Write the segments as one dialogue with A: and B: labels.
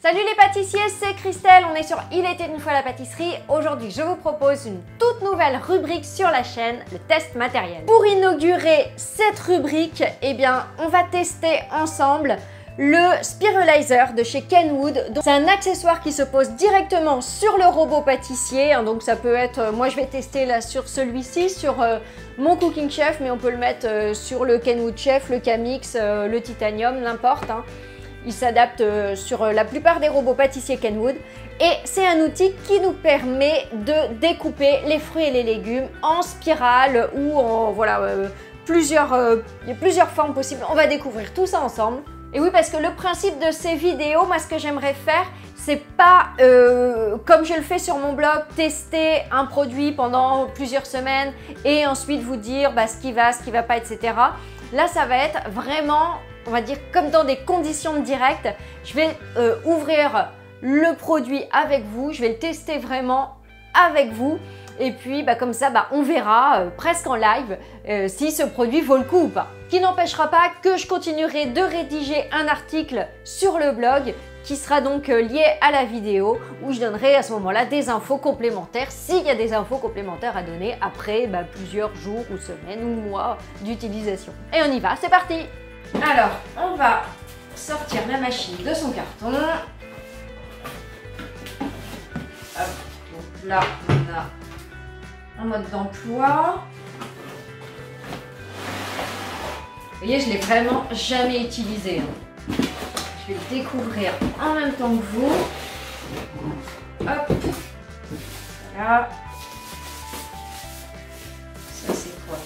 A: Salut les pâtissiers, c'est Christelle, on est sur Il était une fois la pâtisserie. Aujourd'hui, je vous propose une toute nouvelle rubrique sur la chaîne, le test matériel. Pour inaugurer cette rubrique, eh bien, on va tester ensemble le Spiralizer de chez Kenwood. C'est un accessoire qui se pose directement sur le robot pâtissier. Donc ça peut être, moi je vais tester là sur celui-ci, sur mon Cooking Chef, mais on peut le mettre sur le Kenwood Chef, le Camix, le Titanium, n'importe. Il s'adapte sur la plupart des robots pâtissiers Kenwood. Et c'est un outil qui nous permet de découper les fruits et les légumes en spirale ou en voilà, il y a plusieurs formes possibles. On va découvrir tout ça ensemble. Et oui, parce que le principe de ces vidéos, moi ce que j'aimerais faire, c'est pas comme je le fais sur mon blog, tester un produit pendant plusieurs semaines et ensuite vous dire ce qui va pas, etc. Là, ça va être vraiment, on va dire, comme dans des conditions de direct. Je vais ouvrir le produit avec vous, je vais le tester vraiment avec vous. Et puis, comme ça, on verra presque en live si ce produit vaut le coup ou pas. Ce qui n'empêchera pas que je continuerai de rédiger un article sur le blog qui sera donc lié à la vidéo où je donnerai à ce moment-là des infos complémentaires s'il y a des infos complémentaires à donner après plusieurs jours ou semaines ou mois d'utilisation. Et on y va, c'est parti! Alors, on va sortir la machine de son carton. Hop, donc là, on a un mode d'emploi. Vous voyez, je ne l'ai vraiment jamais utilisé. Je vais le découvrir en même temps que vous. Hop. Voilà. Ça, c'est quoi?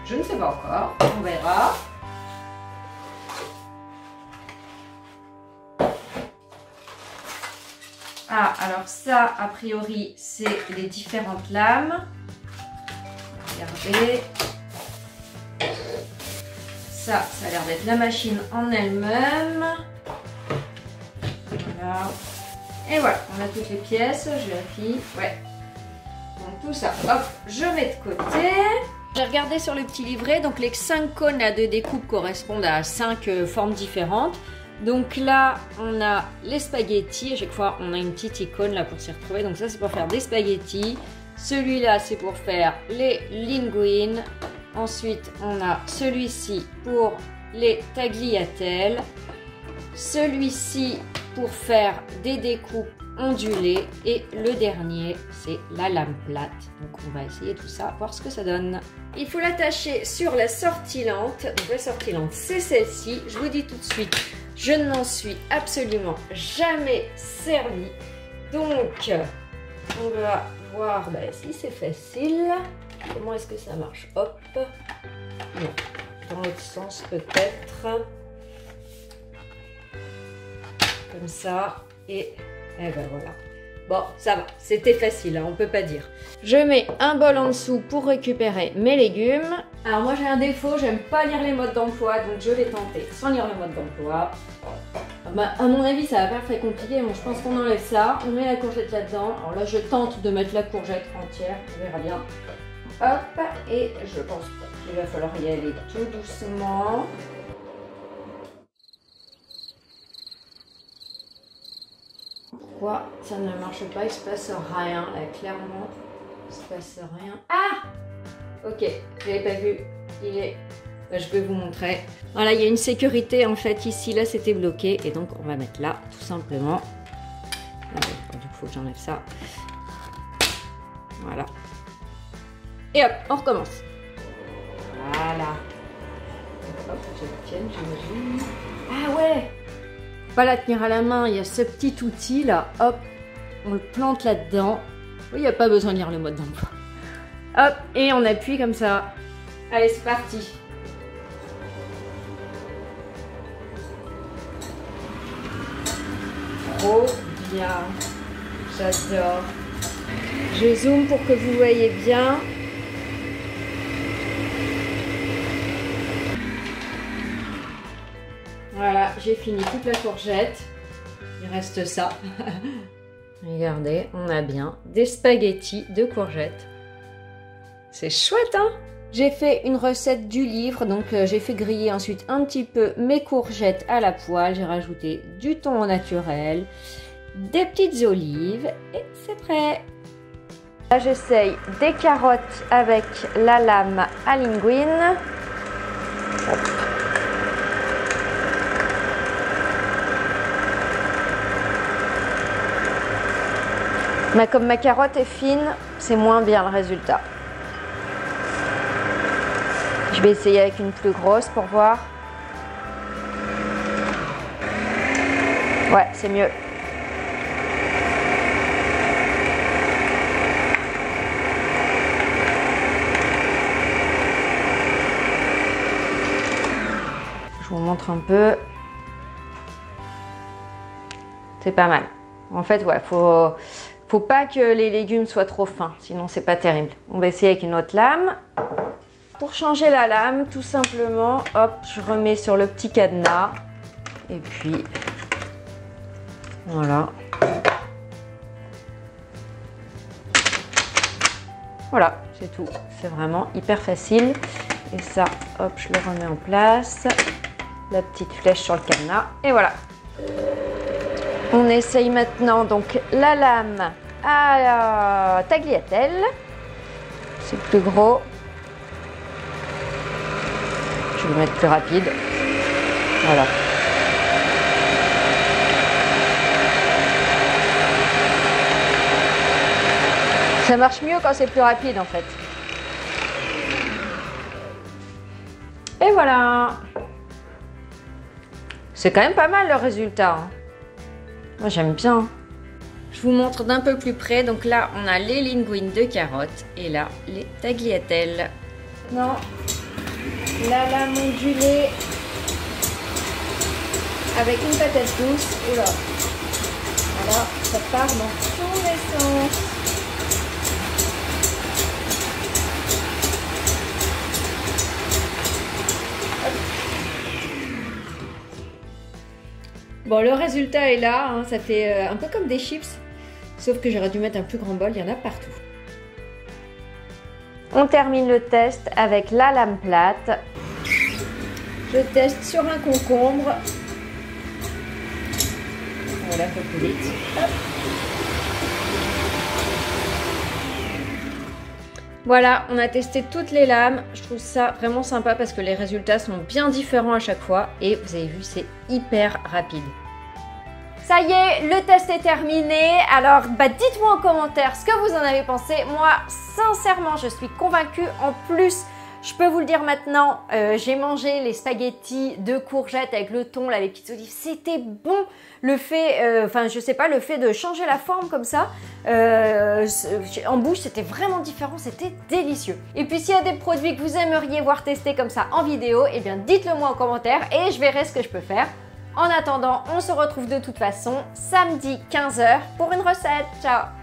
A: Je ne sais pas encore. On verra. Ah, alors ça, a priori, c'est les différentes lames. Regardez. Ça a l'air d'être la machine en elle-même. Voilà. Et voilà, on a toutes les pièces, je vérifie. Ouais. Donc tout ça, hop, je mets de côté. J'ai regardé sur le petit livret, donc les 5 cônes là, de découpe correspondent à 5 formes différentes. Donc là, on a les spaghettis. À chaque fois, on a une petite icône là pour s'y retrouver. Donc ça, c'est pour faire des spaghettis. Celui-là, c'est pour faire les linguines. Ensuite, on a celui-ci pour les tagliatelles. Celui-ci pour faire des découpes ondulées. Et le dernier, c'est la lame plate. Donc, on va essayer tout ça, voir ce que ça donne. Il faut l'attacher sur la sortilante. Donc, la sortilante, c'est celle-ci. Je vous dis tout de suite, je ne m'en suis absolument jamais servi. Donc, on va voir si c'est facile. Comment est-ce que ça marche? Hop. Non. Dans l'autre sens peut-être. Comme ça. Et voilà. Bon, ça va. C'était facile, on peut pas dire. Je mets un bol en dessous pour récupérer mes légumes. Alors moi j'ai un défaut, j'aime pas lire les modes d'emploi, donc je vais tenter sans lire le mode d'emploi. À mon avis, ça va pas être très compliqué. Bon, je pense qu'on enlève ça. On met la courgette là-dedans. Alors là, je tente de mettre la courgette entière. On verra bien. Hop. Et je pense qu'il va falloir y aller tout doucement. Pourquoi ça ne marche pas? Il se passe rien. Là, clairement, il se passe rien. Ah! Ok, je l'avais pas vu. Il est... je peux vous montrer. Voilà, il y a une sécurité en fait ici, là c'était bloqué et donc on va mettre là tout simplement. Du coup, il faut que j'enlève ça. Voilà. Et hop, on recommence. Voilà. Hop, je la tienne, j'imagine. Ah ouais! Pas la tenir à la main, il y a ce petit outil là. Hop, on le plante là-dedans. Oui, il n'y a pas besoin de lire le mode d'emploi. Hop, et on appuie comme ça. Allez, c'est parti. Trop bien, j'adore. Je zoome pour que vous voyez bien. Voilà, j'ai fini toute la courgette. Il reste ça. Regardez, on a bien des spaghettis de courgettes. C'est chouette, hein? J'ai fait une recette du livre, donc j'ai fait griller ensuite un petit peu mes courgettes à la poêle. J'ai rajouté du thon au naturel, des petites olives et c'est prêt. Là j'essaye des carottes avec la lame à linguine. Mais comme ma carotte est fine, c'est moins bien le résultat. Je vais essayer avec une plus grosse pour voir. Ouais, c'est mieux. Je vous montre un peu. C'est pas mal. En fait, ouais, faut pas que les légumes soient trop fins, sinon c'est pas terrible. On va essayer avec une autre lame. Pour changer la lame, tout simplement, hop, je remets sur le petit cadenas. Et puis, voilà. Voilà, c'est tout. C'est vraiment hyper facile. Et ça, hop, je le remets en place. La petite flèche sur le cadenas. Et voilà. On essaye maintenant donc la lame à la tagliatelle. C'est plus gros. Je vais le mettre plus rapide. Voilà. Ça marche mieux quand c'est plus rapide en fait. Et voilà. C'est quand même pas mal le résultat. Hein. Moi j'aime bien. Je vous montre d'un peu plus près. Donc là on a les linguines de carottes et là les tagliatelles. Non. La lame ondulée avec une patate douce. Oula. Voilà, ça part dans tous les sens. Bon, le résultat est là, hein, ça fait un peu comme des chips, sauf que j'aurais dû mettre un plus grand bol, il y en a partout. On termine le test avec la lame plate. Je teste sur un concombre. Voilà, faut plus vite. Hop. Voilà, on a testé toutes les lames. Je trouve ça vraiment sympa parce que les résultats sont bien différents à chaque fois. Et vous avez vu, c'est hyper rapide. Ça y est, le test est terminé. Alors, dites-moi en commentaire ce que vous en avez pensé. Moi, sincèrement, je suis convaincue. En plus, je peux vous le dire maintenant, j'ai mangé les spaghettis de courgettes avec le thon, là, les petites olives. C'était bon. Le fait, je sais pas, le fait de changer la forme comme ça, en bouche, c'était vraiment différent. C'était délicieux. Et puis, s'il y a des produits que vous aimeriez voir tester comme ça en vidéo, eh bien, dites-le moi en commentaire et je verrai ce que je peux faire. En attendant, on se retrouve de toute façon samedi 15 h pour une recette. Ciao!